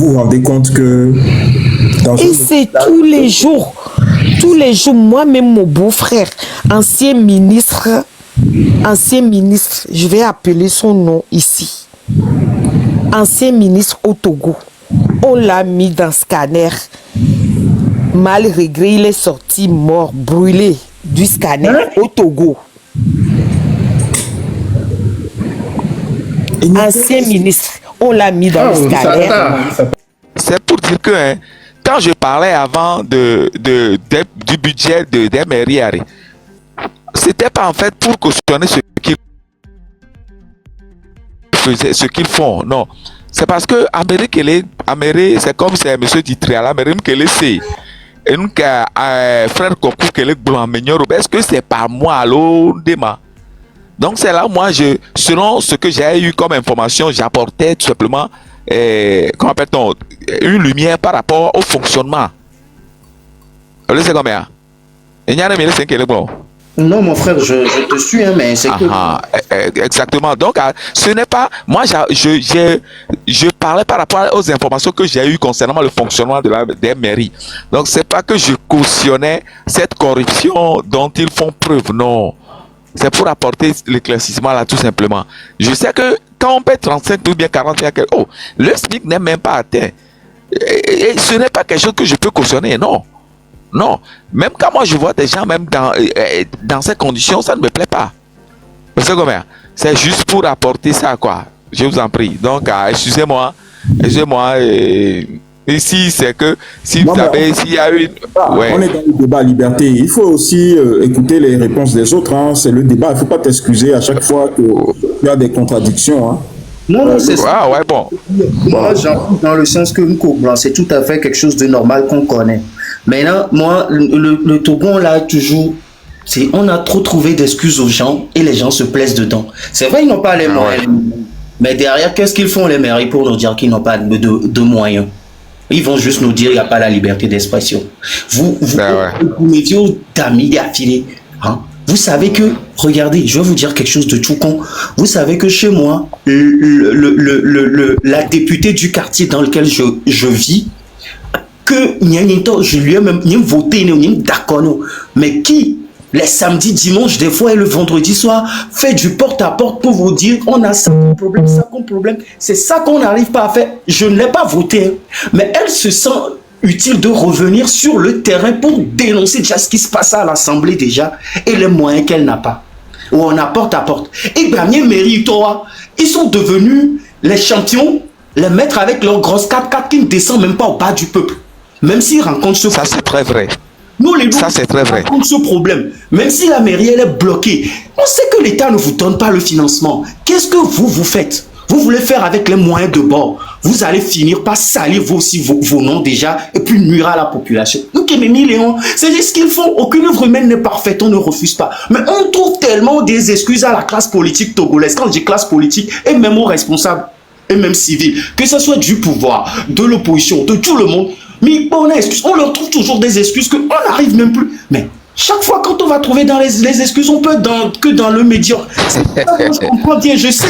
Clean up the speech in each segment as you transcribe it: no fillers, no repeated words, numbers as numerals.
vous rendez compte que et c'est tous les jours, moi-même mon beau-frère, ancien ministre, je vais appeler son nom ici, ancien ministre au Togo, on l'a mis dans scanner, malgré il est sorti mort, brûlé du scanner au Togo. Ancien ministre, on l'a mis dans le scanner. C'est pour dire que quand je parlais avant du budget des mairies, c'était pas en fait pour cautionner ce qu'ils font, non. C'est parce que Amérique, c'est comme c'est monsieur Ditria, l'Amérique qu'elle sait. Et nous, frère Kokou, qu'elle est blanc, est-ce que c'est pas moi, allô, Dema? Donc c'est là, moi, selon ce que j'ai eu comme information, j'apportais tout simplement, comment appelle-t-on, une lumière par rapport au fonctionnement. Vous savez combien? Il y a un millier de blanc. Non, mon frère, je te suis, hein, mais c'est que... Exactement. Donc, ce n'est pas... Moi, je parlais par rapport aux informations que j'ai eues concernant le fonctionnement des mairies. Donc, c'est pas que je cautionnais cette corruption dont ils font preuve, non. C'est pour apporter l'éclaircissement là, tout simplement. Je sais que quand on paie 35 ou bien 40, le SMIC n'est même pas atteint. Et ce n'est pas quelque chose que je peux cautionner, non. Non, même quand moi je vois des gens même dans ces conditions, ça ne me plaît pas. Vous savez combien? C'est juste pour apporter ça, quoi. Je vous en prie. Donc, excusez-moi. Ici, c'est que si vous avez, s'il y a une... Ouais. On est dans le débat liberté. Il faut aussi écouter les réponses des autres. Hein. C'est le débat. Il ne faut pas t'excuser à chaque fois qu'il y a des contradictions. Hein. Non, c'est ça. Ah, ouais, bon. Moi, j'en dans le sens que c'est tout à fait quelque chose de normal qu'on connaît. Maintenant, moi, le Togo, on l'a toujours... On a trop trouvé d'excuses aux gens et les gens se plaisent dedans. C'est vrai, ils n'ont pas les moyens. Mais derrière, qu'est-ce qu'ils font les mairies pour nous dire qu'ils n'ont pas de moyens? Ils vont juste nous dire qu'il n'y a pas la liberté d'expression. Vous médias d'amis affilés, hein? Vous savez que, regardez, je vais vous dire quelque chose de tout con. Vous savez que chez moi, la députée du quartier dans lequel je vis, je lui ai même voté, d'accord, mais qui, les samedis, dimanches, des fois, et le vendredi soir, fait du porte-à-porte pour vous dire, on a ça comme problème, ça comme problème. C'est ça qu'on n'arrive pas à faire. Je ne l'ai pas voté, mais elle se sent utile de revenir sur le terrain pour dénoncer déjà ce qui se passe à l'Assemblée déjà et les moyens qu'elle n'a pas. Ou on a porte-à-porte. Et bien, mairie, toi, ils sont devenus les champions, les maîtres avec leurs grosses 4x4 qui ne descendent même pas au bas du peuple. Même s'ils rencontrent ce problème. Ça, c'est très vrai. Nous, les ça, c'est très vrai. Rencontrent ce problème. Même si la mairie, elle est bloquée, on sait que l'État ne vous donne pas le financement. Qu'est-ce que vous faites? Vous voulez faire avec les moyens de bord. Vous allez finir par salir vous aussi vos noms déjà et puis nuire à la population. Donc, Léon, c'est juste ce qu'ils font. Aucune œuvre humaine n'est parfaite, on ne refuse pas. Mais on trouve tellement des excuses à la classe politique togolaise. Quand je dis classe politique, et même aux responsables, et même civils, que ce soit du pouvoir, de l'opposition, de tout le monde, mais on leur trouve toujours des excuses qu'on n'arrive même plus. Mais chaque fois quand on va trouver dans les excuses, on peut que dans le médiocre. Je comprends bien, je sais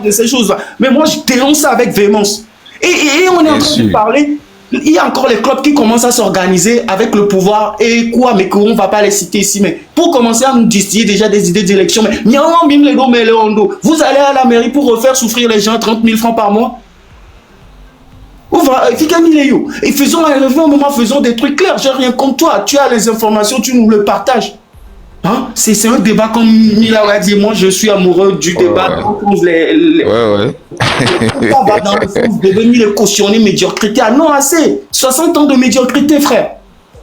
de ces choses-là. Mais moi, je dénonce ça avec véhémence. Et on est en train de parler. Il y a encore les clubs qui commencent à s'organiser avec le pouvoir. Et quoi, mais qu'on ne va pas les citer ici. Mais pour commencer à nous distiller déjà des idées d'élection. Mais vous allez à la mairie pour refaire souffrir les gens 30 000 francs par mois. Et faisons à un moment, faisons des trucs clairs. J'ai rien contre toi. Tu as les informations, tu nous le partages. Hein? C'est un débat comme Mila a dit. Moi, je suis amoureux du débat. Ça va dans le sens de venir le cautionner médiocrité. Ah non, assez. 60 ans de médiocrité, frère.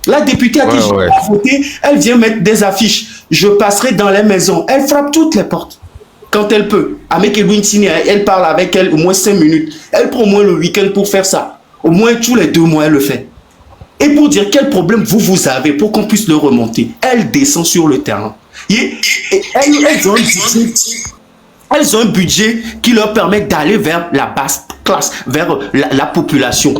La députée à qui j'ai voté, elle vient mettre des affiches. Je passerai dans les maisons. Elle frappe toutes les portes. Quand elle peut. Avec elle parle avec elle au moins 5 minutes. Elle prend au moins le week-end pour faire ça. Au moins tous les 2 mois, elle le fait. Et pour dire quel problème vous avez pour qu'on puisse le remonter, elle descend sur le terrain. Elles ont un budget qui leur permet d'aller vers la basse classe, vers la population.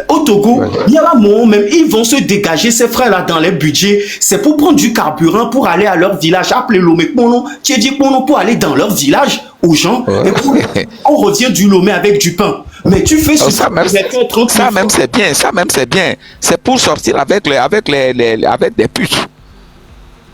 Au Togo, il y a un moment même, ils vont se dégager, ces frères-là, dans les budgets. C'est pour prendre du carburant pour aller à leur village. Appelez Lomé Pono, tu as dit Pono pour aller dans leur village aux gens. Et on revient du Lomé avec du pain. Mais tu fais Oh, ça même, c'est bien. Ça même, c'est bien. C'est pour sortir avec des putes.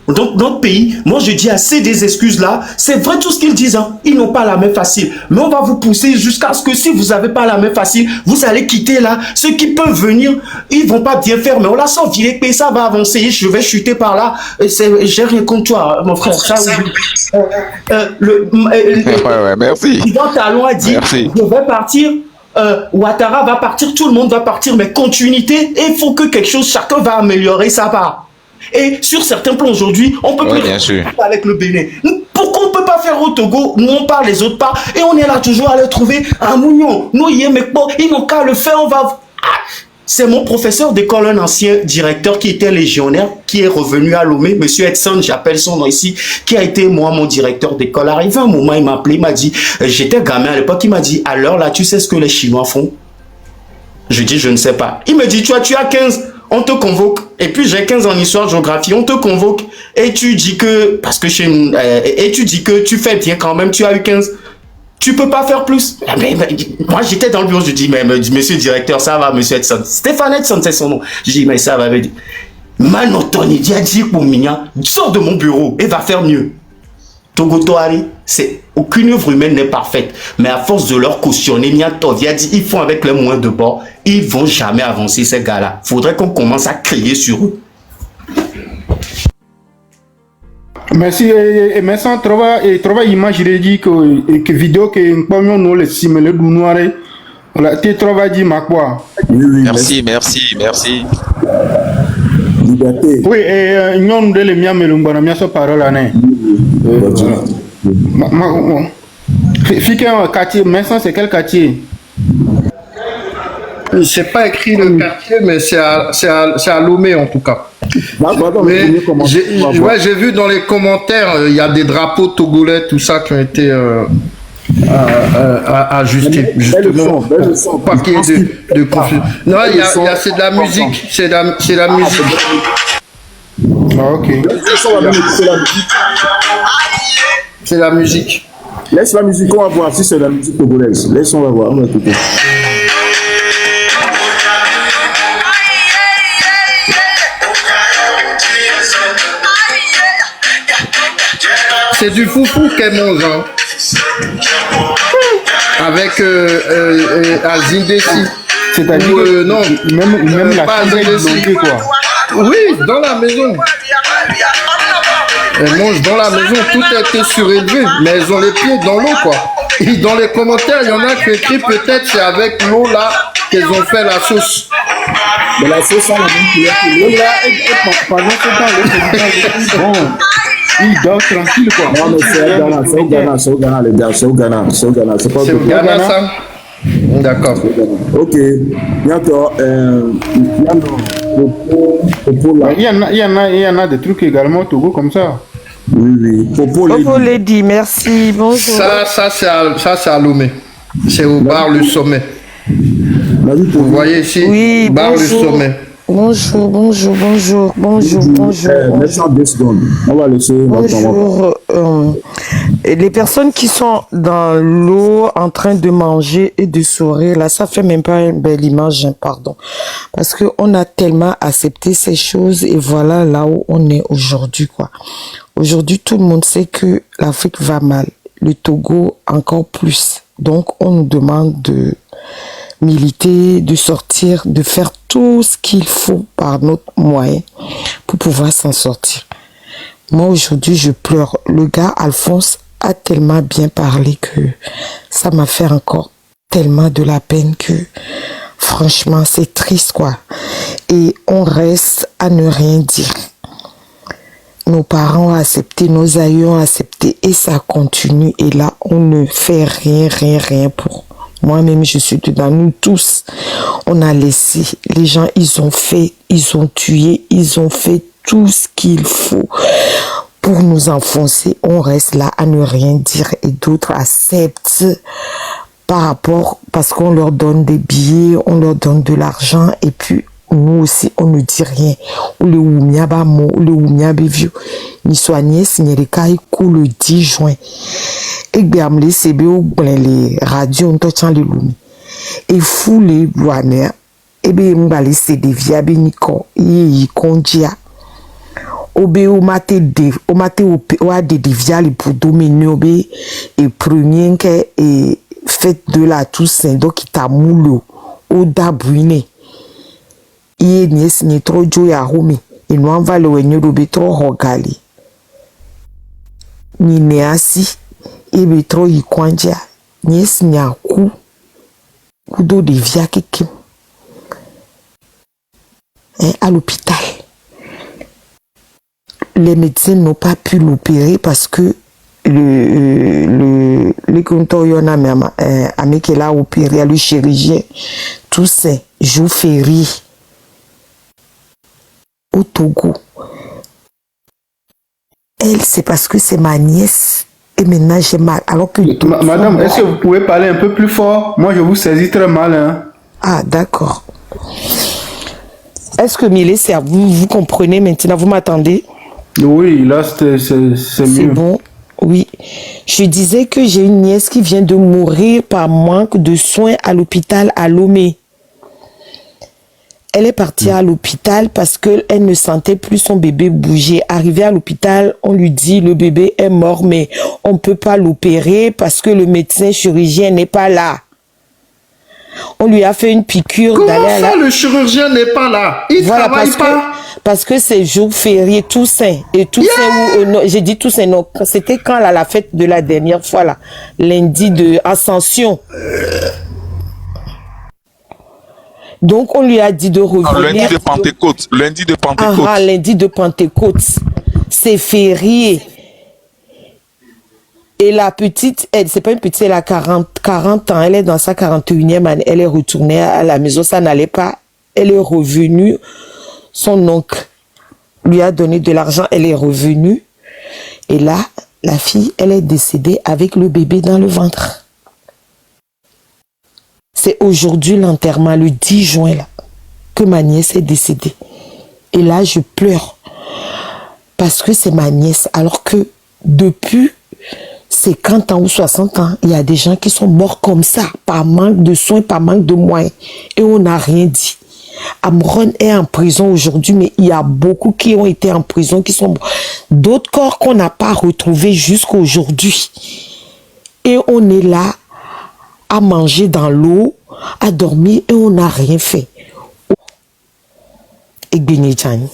Donc, notre pays, moi je dis assez des excuses là, c'est vrai tout ce qu'ils disent, hein. Ils n'ont pas la main facile. Mais on va vous pousser jusqu'à ce que si vous n'avez pas la main facile, vous allez quitter là. Ceux qui peuvent venir, ils vont pas bien faire, mais on la sort virer, ça va avancer, je vais chuter par là. J'ai rien contre toi, mon frère. Ça, merci. Yvan Talon a dit, merci. Je vais partir. Ouattara va partir, tout le monde va partir, mais continuité, et il faut que quelque chose, chacun va améliorer sa part. Et sur certains plans aujourd'hui, on peut plus avec le Bénin. Pourquoi on ne peut pas faire au Togo, nous on parle, les autres parlent, et on est là toujours à les trouver un mougnon. Nous, ils n'ont qu'à le faire, on va... C'est mon professeur d'école, un ancien directeur qui était légionnaire, qui est revenu à Lomé, Monsieur Edson, j'appelle son nom ici, qui a été moi mon directeur d'école. Arrivé un moment, il m'a appelé, il m'a dit, j'étais gamin à l'époque, il m'a dit, alors là, tu sais ce que les Chinois font? Je dis, je ne sais pas. Il me dit, tu as 15, on te convoque. Et puis j'ai 15 en histoire-géographie, on te convoque. Et tu dis que, et tu dis que tu fais bien quand même, tu as eu 15. Tu peux pas faire plus. Mais, moi j'étais dans le bureau, je dis, mais monsieur le directeur, ça va, monsieur Edson. Stéphane Edson, c'est son nom. Je dis, mais ça va. Manotoni, il a dit pour Mignan, sors de mon bureau et va faire mieux. Togo Toari, c'est aucune œuvre humaine n'est parfaite, mais à force de leur cautionner, Niatov a dit ils font avec les moyens de bord, ils vont jamais avancer ces gars-là. Faudrait qu'on commence à crier sur eux. Merci. Et maintenant, trova image que vidéo que nous les simele du noir. Voilà, tu trova dit ma quoi. Merci. Liberté. Oui, et nous de les miens melungana miens so parole année. Fiquez un quartier, maintenant c'est quel quartier? Je sais pas écrit le quartier, mais c'est à Lomé en tout cas. J'ai vu dans les commentaires, il y a des drapeaux togolais, tout ça qui ont été ajustés, justement, pas qu'il y ait de confusion. Non, c'est de la musique, c'est la musique. Ah, ok. C'est la musique. Laisse la musique, on va voir si c'est la musique togolaise. Laisse, on va voir, on va écouter. C'est du foufou qu'elle mange, hein. Avec Azindessi. C'est-à-dire non, même la pas Azindessi, quoi. Oui, dans la maison. Elles mangent dans la maison, tout a été surélevé, mais elles ont les pieds dans l'eau, quoi. Et dans les commentaires, il y en a qui écrit peut-être c'est avec l'eau là qu'elles ont fait la sauce. Mais la sauce a la même couleur que l'eau. Pendant ce temps, bon, il dort tranquille, quoi. Non, mais c'est au Ghana, les gars, c'est au Ghana, c'est pas au Ghana, ça? D'accord. Ok. Bientôt, il y en a des trucs également au Togo comme ça. Oui. Popo Lady, merci, bonjour. Ça c'est à Lomé. C'est au bar Le Sommet. Vous voyez ici, oui, bar Le Sommet. Bonjour. Laisse-moi 2 secondes. On va laisser. Bonjour. Les personnes qui sont dans l'eau en train de manger et de sourire, là, ça fait même pas une belle image, pardon. Parce que on a tellement accepté ces choses et voilà là où on est aujourd'hui, quoi. Aujourd'hui, tout le monde sait que l'Afrique va mal. Le Togo encore plus. Donc, on nous demande de militer, de sortir, de faire tout ce qu'il faut par notre moyen pour pouvoir s'en sortir. Moi, aujourd'hui, je pleure. Le gars, Alphonse, a tellement bien parlé que ça m'a fait encore tellement de la peine que, franchement, c'est triste, quoi. Et on reste à ne rien dire. Nos parents ont accepté, nos aïeux ont accepté et ça continue. Et là, on ne fait rien pour. Moi-même, je suis dedans. Nous tous, on a laissé. Les gens, ils ont fait, ils ont tué, ils ont fait tout ce qu'il faut pour nous enfoncer. On reste là à ne rien dire et d'autres acceptent par rapport, parce qu'on leur donne des billets, on leur donne de l'argent et puis nous aussi, on ne dit rien. Ou le Oumia Bamo, ou le Oumia Bevio. Ni soigné, signé les cas, le 10 juin. Et bien, les CBO, les radios, on t'entend les loumi. et fou les douaniers et bien m'bali c'est des via beniko y kondia obe o mate o a des via les pour dominer obe et premier que et fête de la Toussaint donc il t'a moulé au dabruine y ni signé trop jo ya home et nous va le wenyo obe trop hogali ni ne asi et be trop y kondia ni signé coup kudo de via kekim à l'hôpital. Les médecins n'ont pas pu l'opérer parce que le qui l'a opéré, le chirurgien, tout c'est jour férié au Togo. Elle, c'est parce que c'est ma nièce. Et maintenant, j'ai mal. Alors que Madame, est-ce que vous pouvez parler un peu plus fort? Moi, je vous saisis très mal. Hein? Ah, d'accord. Est-ce que Milé, c'est à vous? Vous comprenez maintenant? Vous m'attendez? Oui, là, c'est mieux. C'est bon. Oui. Je disais que j'ai une nièce qui vient de mourir par manque de soins à l'hôpital à Lomé. Elle est partie à l'hôpital parce qu'elle ne sentait plus son bébé bouger. Arrivée à l'hôpital, on lui dit le bébé est mort, mais on ne peut pas l'opérer parce que le médecin chirurgien n'est pas là. On lui a fait une piqûre. Comment ça, le chirurgien n'est pas là? Il voilà, travaille pas. Parce que c'est jour férié, Toussaint. Et Toussaint, j'ai dit Toussaint, non, c'était quand là, la fête de la dernière fois, là, lundi de Ascension. Donc, on lui a dit de revenir. Lundi de Pentecôte. Lundi de Pentecôte. Ah, lundi de Pentecôte. C'est férié. Et la petite, elle, c'est pas une petite, elle a 40 ans, elle est dans sa 41e année, elle est retournée à la maison, ça n'allait pas, elle est revenue, son oncle lui a donné de l'argent, elle est revenue, et là, la fille, elle est décédée avec le bébé dans le ventre. C'est aujourd'hui l'enterrement, le 10 juin, là, que ma nièce est décédée. Et là, je pleure, parce que c'est ma nièce, alors que depuis 50 ans ou 60 ans, il y a des gens qui sont morts comme ça, par manque de soins, par manque de moyens. Et on n'a rien dit. Amron est en prison aujourd'hui, mais il y a beaucoup qui ont été en prison, qui sont morts. D'autres corps qu'on n'a pas retrouvés jusqu'à aujourd'hui. Et on est là à manger dans l'eau, à dormir, et on n'a rien fait. Et Benidjani.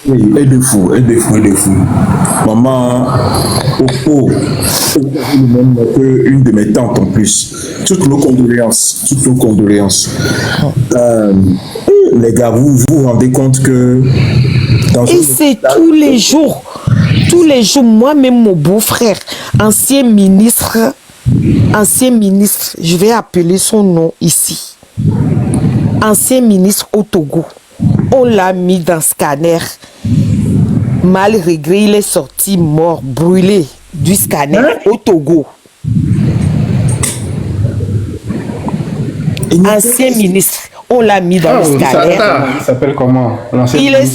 Oui, elle est fou. Maman, Opo, même une de mes tantes en plus. Toutes nos condoléances. Les gars, vous vous rendez compte que... Et c'est tous les jours, moi-même mon beau-frère, ancien ministre, je vais appeler son nom ici, ancien ministre au Togo. On l'a mis dans scanner. Mal réglé, il est sorti mort, brûlé du scanner au Togo. Ancien ministre, on l'a mis dans le scanner. Il s'appelle comment? Il est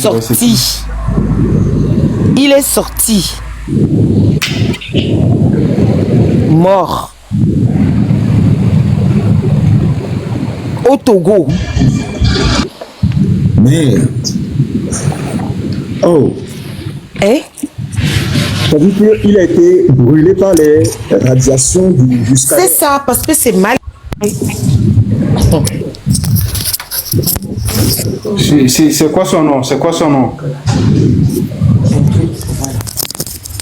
sorti. Mort. Au Togo. Merde. Oh. Hein? Ça veut dire qu'il a été brûlé par les radiations du scanner. C'est ça, parce que c'est mal. C'est quoi son nom?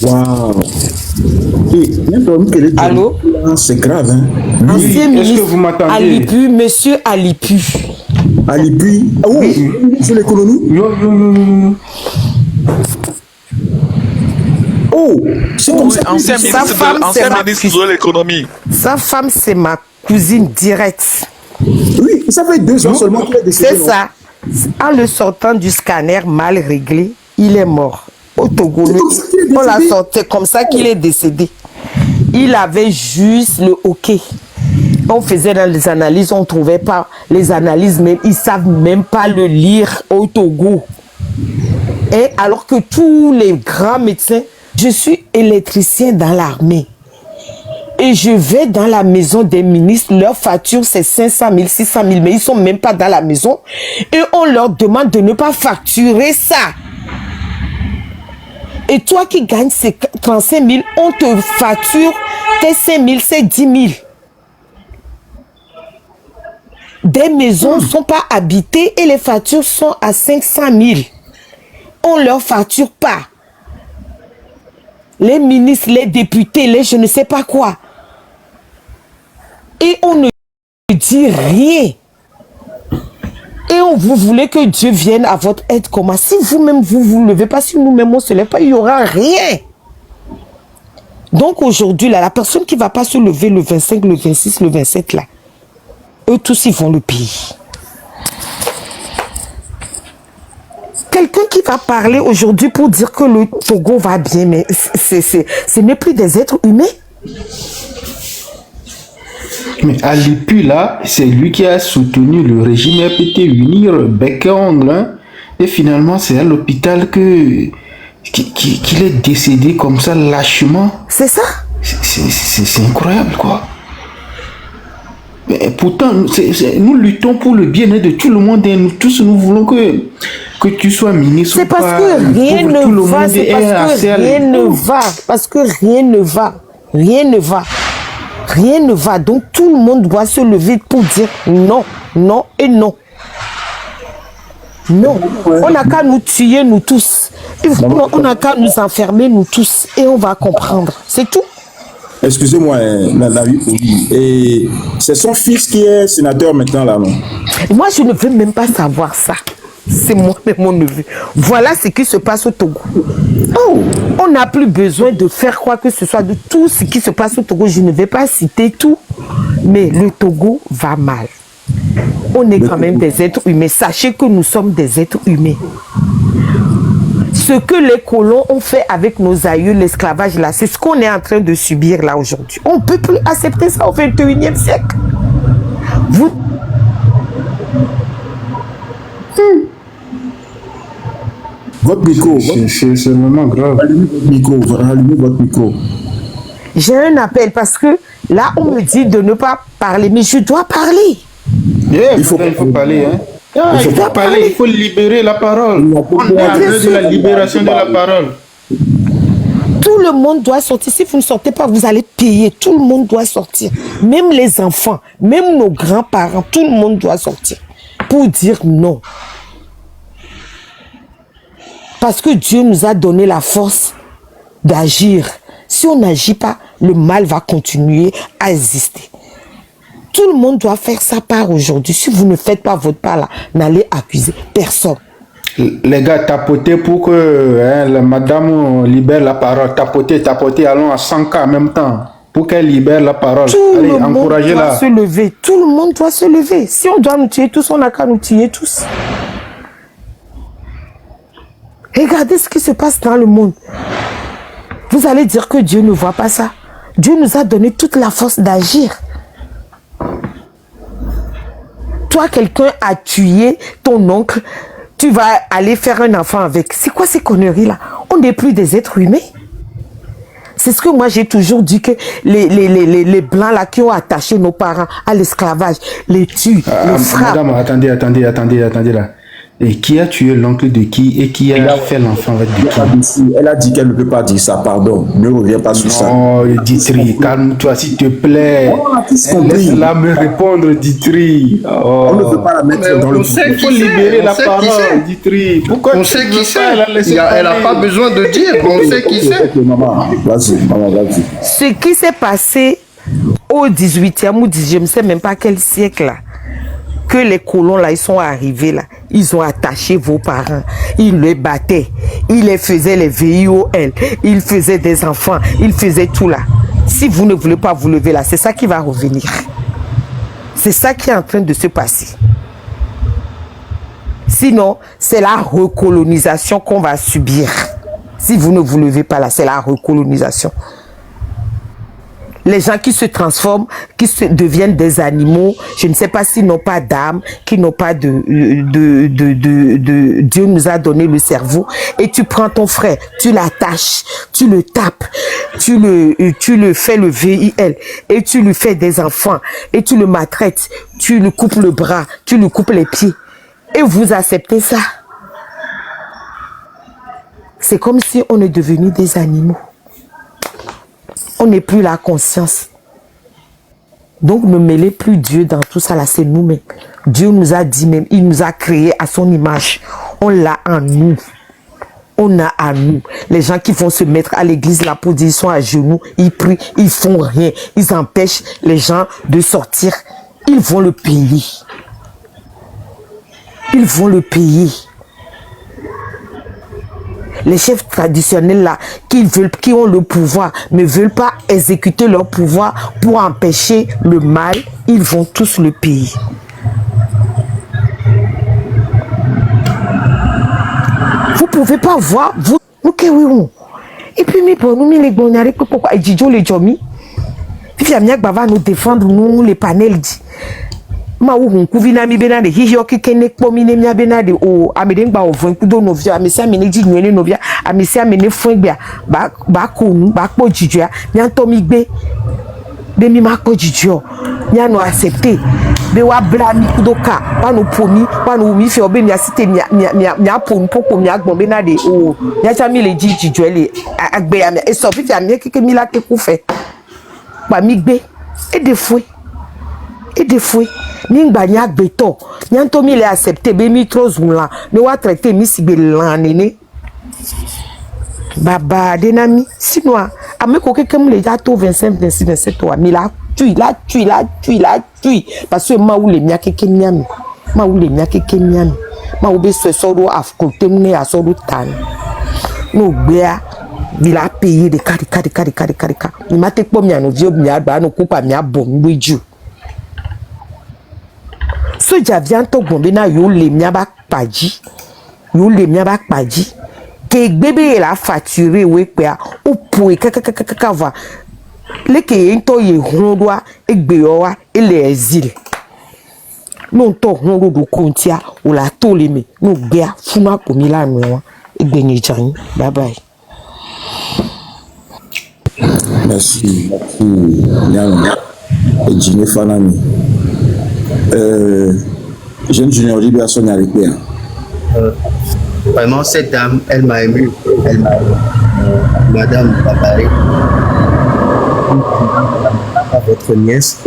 Waouh. Allô? C'est grave, hein? Ancien Est-ce que ministre vous m'entendez? Alipu, monsieur Alipu. Alipu. Ah oui, sur l'économie. Oh, c'est comme ça. Ancien ministre de l'économie. Sa femme, c'est ma cousine directe. Oui, ça fait 2 ans seulement qu'il est décédé. C'est ça. En le sortant du scanner mal réglé, il est mort. Au Togo, on l'a sorti comme ça qu'il est décédé. Il avait juste le hockey. On faisait dans les analyses, on ne trouvait pas les analyses, même ils ne savent même pas le lire au Togo. Et alors que tous les grands médecins Je suis électricien dans l'armée. Et je vais dans la maison des ministres, leur facture c'est 500 000, 600 000, mais ils sont même pas dans la maison. Et on leur demande de ne pas facturer ça. Et toi qui gagnes ces 35 000, on te facture tes 5 000, c'est 10 000. Des maisons ne sont pas habitées et les factures sont à 500 000. On ne leur facture pas. Les ministres, les députés, les je ne sais pas quoi. Et on ne dit rien. Et vous voulez que Dieu vienne à votre aide comment? Si vous-même vous ne levez pas, si nous-mêmes on ne se lève pas, il n'y aura rien. Donc aujourd'hui, là, la personne qui ne va pas se lever le 25, le 26, le 27, là, eux tous, ils vont le payer. Quelqu'un qui va parler aujourd'hui pour dire que le Togo va bien, mais ce n'est plus des êtres humains. Mais à l'IPU, là, c'est lui qui a soutenu le régime RPT unir bec et ongle. Hein. Et finalement, c'est à l'hôpital qu'il est décédé comme ça, lâchement. C'est ça. C'est incroyable, quoi. Mais pourtant, nous luttons pour le bien-être de tout le monde et nous tous, nous voulons que tu sois ministre. C'est parce que rien ne va. C'est parce que rien ne va. Parce que rien ne va. Rien ne va. Rien ne va. Donc tout le monde doit se lever pour dire non, non et non. Non. On n'a qu'à nous tuer, nous tous. On n'a qu'à nous enfermer, nous tous. Et on va comprendre. C'est tout. Excusez-moi, et c'est son fils qui est sénateur maintenant là, non? Moi, je ne veux même pas savoir ça. C'est moi et mon neveu. Voilà ce qui se passe au Togo. Oh, on n'a plus besoin de faire quoi que ce soit de tout ce qui se passe au Togo. Je ne vais pas citer tout, mais le Togo va mal. On est quand même des êtres humains. Sachez que nous sommes des êtres humains. Ce que les colons ont fait avec nos aïeux, l'esclavage là, c'est ce qu'on est en train de subir là aujourd'hui. On ne peut plus accepter ça au 21e siècle. Vous... Votre micro, c'est vraiment grave. Allumez votre micro. J'ai un appel parce que là, on me dit de ne pas parler, mais je dois parler. Yeah, il faut parler, hein. Il faut parler, il faut libérer la parole. On est à l'heure de la libération de la parole. Tout le monde doit sortir. Si vous ne sortez pas, vous allez payer. Tout le monde doit sortir. Même les enfants, même nos grands-parents, tout le monde doit sortir pour dire non. Parce que Dieu nous a donné la force d'agir. Si on n'agit pas, le mal va continuer à exister. Tout le monde doit faire sa part aujourd'hui. Si vous ne faites pas votre part là, n'allez accuser personne. Les gars, tapotez pour que la madame libère la parole. Tapotez, allons à 100K en même temps. Pour qu'elle libère la parole. Allez, encouragez-la. Tout le monde doit se lever. Tout le monde doit se lever. Si on doit nous tuer tous, on n'a qu'à nous tuer tous. Regardez ce qui se passe dans le monde. Vous allez dire que Dieu ne voit pas ça. Dieu nous a donné toute la force d'agir. Toi, quelqu'un a tué ton oncle, tu vas aller faire un enfant avec. C'est quoi ces conneries-là? On n'est plus des êtres humains. C'est ce que moi j'ai toujours dit, que les blancs là qui ont attaché nos parents à l'esclavage, les tuent, les frappent. Madame, attendez là. Et qui a tué l'oncle de qui et qui a fait l'enfant avec de qui? Elle a dit qu'elle ne peut pas dire ça, pardon. Ne reviens pas sur ça. Non, Ditri, calme-toi s'il te plaît. Laisse-la me répondre, Ditri. Oh. On ne peut pas la mettre dans le... Il faut libérer la parole, Ditri. Pourquoi on sait qui c'est. Elle n'a pas besoin de dire. On sait qui c'est. Maman, vas-y. Ce qui s'est passé au 18e ou 10e, je ne sais même pas quel siècle là, que les colons là, ils sont arrivés là, ils ont attaché vos parents, ils les battaient, ils les faisaient les VIOL, ils faisaient des enfants, ils faisaient tout là. Si vous ne voulez pas vous lever là, c'est ça qui va revenir. C'est ça qui est en train de se passer. Sinon, c'est la recolonisation qu'on va subir. Si vous ne vous levez pas là, c'est la recolonisation. Les gens qui se transforment, deviennent des animaux, je ne sais pas s'ils n'ont pas d'âme, qui n'ont pas de Dieu nous a donné le cerveau, et tu prends ton frère, tu l'attaches, tu le tapes, tu le fais le VIL, et tu lui fais des enfants, et tu le maltraites, tu lui coupes le bras, tu lui coupes les pieds, et vous acceptez ça. C'est comme si on est devenu des animaux. On n'est plus la conscience. Donc ne mêlez plus Dieu dans tout ça là, c'est nous-mêmes. Dieu nous a dit même, il nous a créés à son image. On l'a en nous. On a à nous. Les gens qui vont se mettre à l'église là pour dire ils sont à genoux, ils prient, ils font rien. Ils empêchent les gens de sortir. Ils vont le payer. Ils vont le payer. Les chefs traditionnels là, qui ont le pouvoir, ne veulent pas exécuter leur pouvoir pour empêcher le mal, ils vont tous le payer. Vous pouvez pas voir, vous, ok oui. Et puis mais pour nous, les bonards, pourquoi et Didio les jomis, puis va nous défendre nous les panels dit. Ma ou kuvina mi benade hiyo kikene pomine mi benade o ameden gba ovun kudo novia amesi amene ji nwele novia amesi amene fun gba ba konu ba po jijua mi anto mi gbe be mi ma po jijua mi anu accepter be wa bla mi kudo ka wa no pomi wa no mi fe obe mi asite mi aponu poko mi agbon benade o ya cha mi le ji jijua le agbe ami e so fifi ami keke mi la ke ku fe pa mi gbe e de fouet et des fois n'ingba nya gbeto nyanto mi le accepter be mi trop zunla ne wa traiter mi si be lanene baba denami sinon ameko kekem le jato 25 26 27 wa mi la tui parce que ma ou le mia keke miami ma ou le mia keke miami ma ou be so so do af côté ne aso do tan no gbea mi la payer de kari mi ma te po mi anu vi obi mi agba no kupa mi abom gbeju. So javien to gombe na yo le miaba paji ke bébé la facturé we pe o po kaka va le ke ento ye hondoa egbe yo wa ele exil non to hondo do kontia o la to le me no gbea funa ko mi la nu won egbe ni jan bye bye. Merci Nyama et Jimmy Fanami. Jeune Junior Libération Nyarikwe. Vraiment, cette dame, elle m'a ému. Elle m'a ému. Madame Babaré, votre nièce.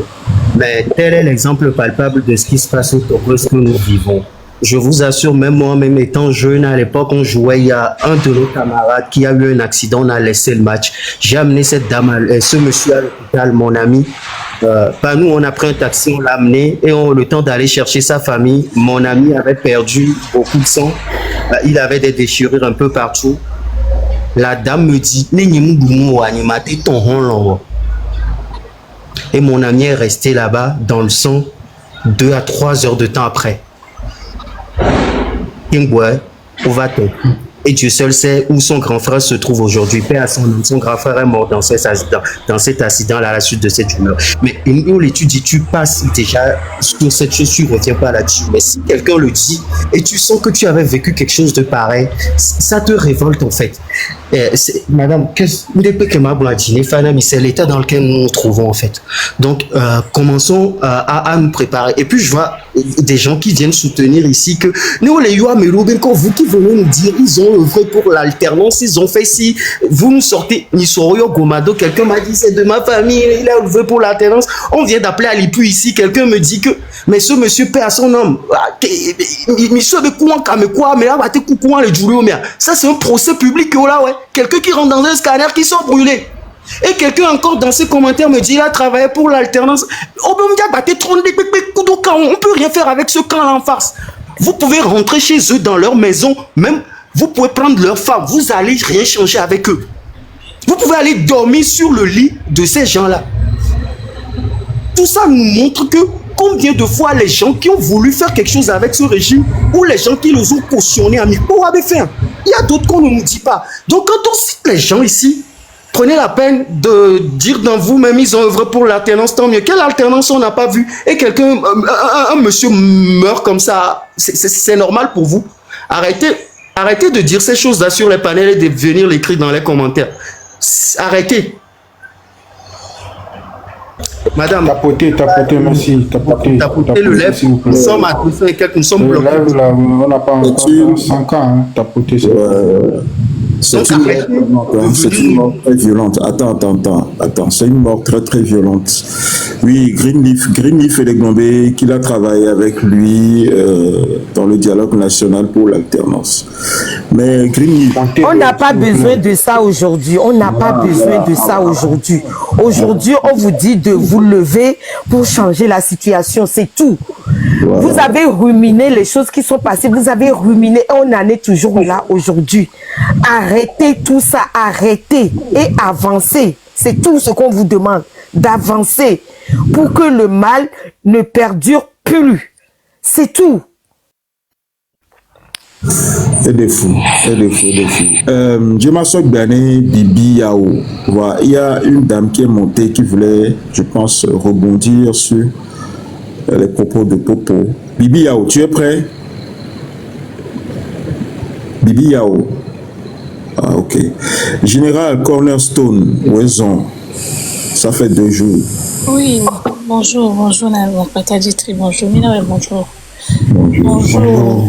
Mais tel est l'exemple palpable de ce qui se passe au Togo, ce que nous vivons. Je vous assure, même moi, même étant jeune à l'époque, on jouait, il y a un de nos camarades qui a eu un accident, on a laissé le match. J'ai amené cette dame, ce monsieur à l'hôpital, mon ami. Pas nous, on a pris un taxi, on l'a amené et on a eu le temps d'aller chercher sa famille. Mon ami avait perdu beaucoup de sang. Il avait des déchirures un peu partout. La dame me dit, et mon ami est resté là-bas dans le sang 2 à 3 heures de temps après. Où va-t-on? Et Dieu seul sait où son grand frère se trouve aujourd'hui. Père à son grand frère est mort dans cet accident-là à la suite de cette humeur. Mais où l'étude dit, tu passes déjà sur cette chose, tu ne reviens pas là-dessus. Mais si quelqu'un le dit et tu sens que tu avais vécu quelque chose de pareil, ça te révolte en fait. Madame, c'est l'état dans lequel nous nous trouvons en fait. Donc, commençons à nous préparer. Et puis, je vois des gens qui viennent soutenir ici que nous, les Yuameloubin, quand vous qui venez nous dire, ils ont œuvré pour l'alternance, ils ont fait si vous nous sortez, Nisoroyo Gomado, quelqu'un m'a dit, c'est de ma famille, il a œuvré pour l'alternance. On vient d'appeler Alipu ici, quelqu'un me dit que, mais ce monsieur paie à son homme. Ça, c'est un procès public, là, ouais. Quelqu'un qui rentre dans un scanner qui sont brûlés. Et quelqu'un encore dans ses commentaires me dit il a travaillé pour l'alternance. On peut rien faire avec ce camp-là en face. Vous pouvez rentrer chez eux dans leur maison, même vous pouvez prendre leur femme, vous allez rien changer avec eux. Vous pouvez aller dormir sur le lit de ces gens-là. Tout ça nous montre que combien de fois les gens qui ont voulu faire quelque chose avec ce régime ou les gens qui les ont cautionnés à faire. Il y a d'autres qu'on ne nous dit pas. Donc quand on cite les gens ici, Prenez la peine de dire dans vous-même, ils ont œuvré pour l'alternance, tant mieux. Quelle alternance on n'a pas vu? Et quelqu'un, un monsieur meurt comme ça, c'est normal pour vous? Arrêtez de dire ces choses-là sur les panels et de venir l'écrire dans les commentaires. Arrêtez. Madame. Tapotez, merci. Tapotez le lèvre. Nous sommes à 200 et quelques, nous sommes bloqués. Le lèvre, là, on n'a pas encore 5 ans. Hein. Tapotez, c'est une mort très violente. Attends. C'est une mort très très violente. Oui, Greenleaf et les Glombés, qu'il a travaillé avec lui dans le dialogue national pour l'alternance. Mais Greenleaf... On n'a pas besoin de ça aujourd'hui. Aujourd'hui, on vous dit de vous lever pour changer la situation. C'est tout. Voilà. Vous avez ruminé les choses qui sont passées. Vous avez ruminé. On en est toujours là aujourd'hui. Arrêtez tout ça. Arrêtez et avancez. C'est tout ce qu'on vous demande. D'avancer pour que le mal ne perdure plus. C'est tout. Et des fous. Djemasok Bane, Bibi Yao. Voilà. Il y a une dame qui est montée qui voulait, je pense, rebondir sur les propos de Popo. Bibi Yao, tu es prêt? Bibi Yao. Ah, ok. Général Cornerstone, Ouezon. Ça fait 2 jours. Oui, bonjour, bonjour, bonjour, Mina, bonjour. Bonjour,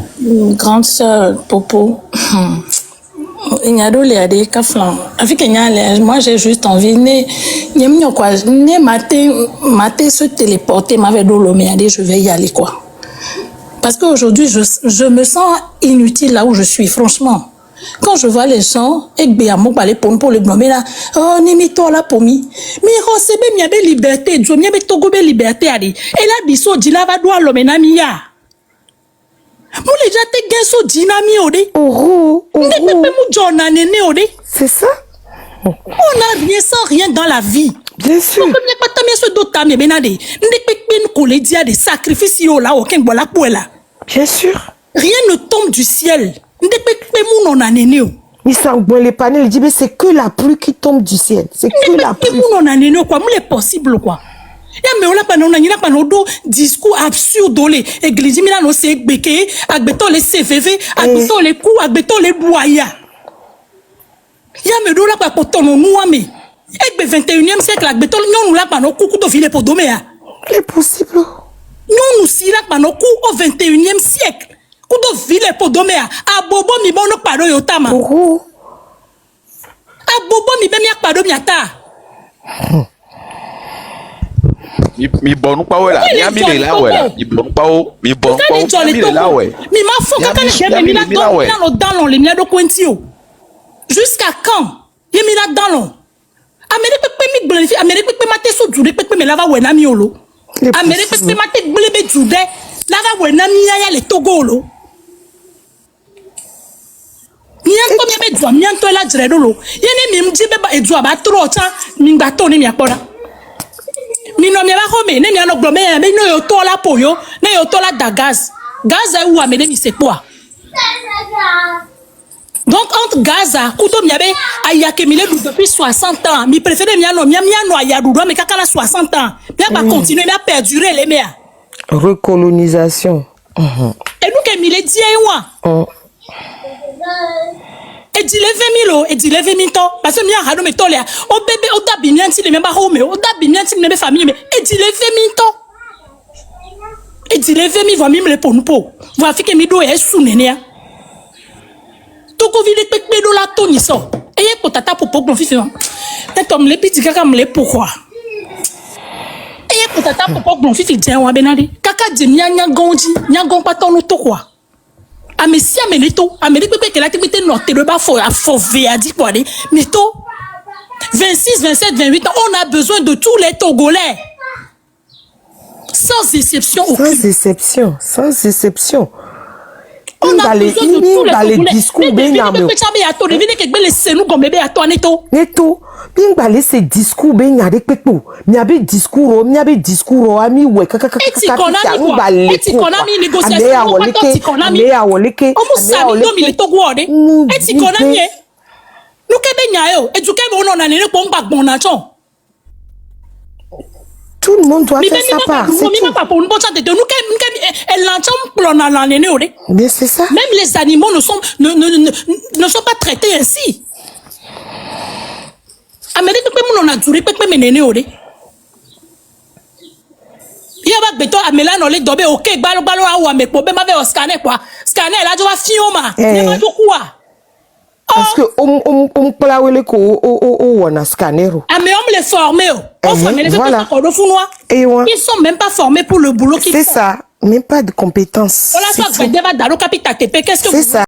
grande sœur Popo. Il y a des kaflan. Moi, j'ai juste envie de mater se téléporter, m'avait dit je vais y aller quoi. Parce qu'aujourd'hui, je me sens inutile là où je suis, franchement. Quand je vois les gens, et que pour le blâmer là, oh, n'imito là pour mi. Mais c'est bien, il y a liberté, il y a togo liberté. Et là, biso, dit là, va doit l'omenamia. Moi, les gens te gagnent so dynami, c'est ça. On n'a rien sans rien dans la vie. Bien sûr. Bien sûr. Rien ne tombe du ciel. Les panels, il dit, mais c'est que la pluie qui tombe du ciel. C'est que la pluie. C'est possible, quoi. Mais on a discours absurde. Église, on s'est béqué, agbeto les CVV, agbeto les coups, agbeto les boya. Me dola pas pour ton nous, mais. Et 21e siècle, agbeto, nous là, pas nos coups de ville pour doméa. C'est possible. Nous, si là, pas nos coups au 21e siècle. Coup de ville pour doméa. A bobo, mi bon, no pardon, yotama. A bobo, mi ben, mi a pardon, mi ata. Mi bon pas ouais là, mi a mis là ouais là, mi bon pas mi bon pas mi là ouais. Mi ma faut quand j'ai mis là dans les miens de Quentio. Jusqu'à quand? J'ai mis là dans l'on. Amérique peut mi blanifie, Amérique peut mater sous du peut me lava ouais na mi olo. Amérique peut mater blébé du dé, lava ouais na mi ya les Togolo. Mian comme me doit mian to la dredolo. Yene mi mji beba e doit ba trop temps mi bato ni mi akora. Mino mi ba home ne mi ano glome me no yo to la poyo ne yo to la da gaz e ou amene mi c'est quoi. Donc entre Gaza kuto mi abe ayake mi le depuis 60 ans mi préfère mi ano ayadu do me kaka na 60 ans bien pas continuer mais perdurer les mers recolonisation et nous que mi le dit moi et dit les 20 000 et dit les 20 000 temps parce que mi a hado me to le o bébé o da binyanti le memba home o da binyanti me famille mais et dit les 20 000 temps et dit les 20 000 va même le pour nous pour va faire que mi do est sous nenia toko vide pekpe do la toni so et pour tata pour pok no fifi et tom le petit kaka me le pourquoi et pour tata pour pok no fifi tien wa benadi kaka di nya gon pa ton to quoi. Ah mais si amelito ameli pepe que la tibité noté le bas faut a dit quoi mais to 26 27 28 ans on a besoin de tous les Togolais sans exception aucune. Sans exception on a besoin de tous les Togolais discours bien ces discours ben ya de pepo mi abi discours ami we kaka Nous kebe et tu kebe on a nene pour m'bak bon achon. Tout le monde doit faire sa part. Mais c'est ça. Même les animaux ne sont pas traités ainsi. Amérique on a duré peut menene ode. Il y a beto amela no le dobe OK balo a me problème avec scanner quoi. Scanner là tu vas fioma. Ne ma quoi. Parce que on plawele ko o na scanner. Ah mais on les former. Voilà. Ils sont même pas formés pour le boulot qu'ils font. C'est ça, même pas de compétences. Qu'est-ce que c'est ça.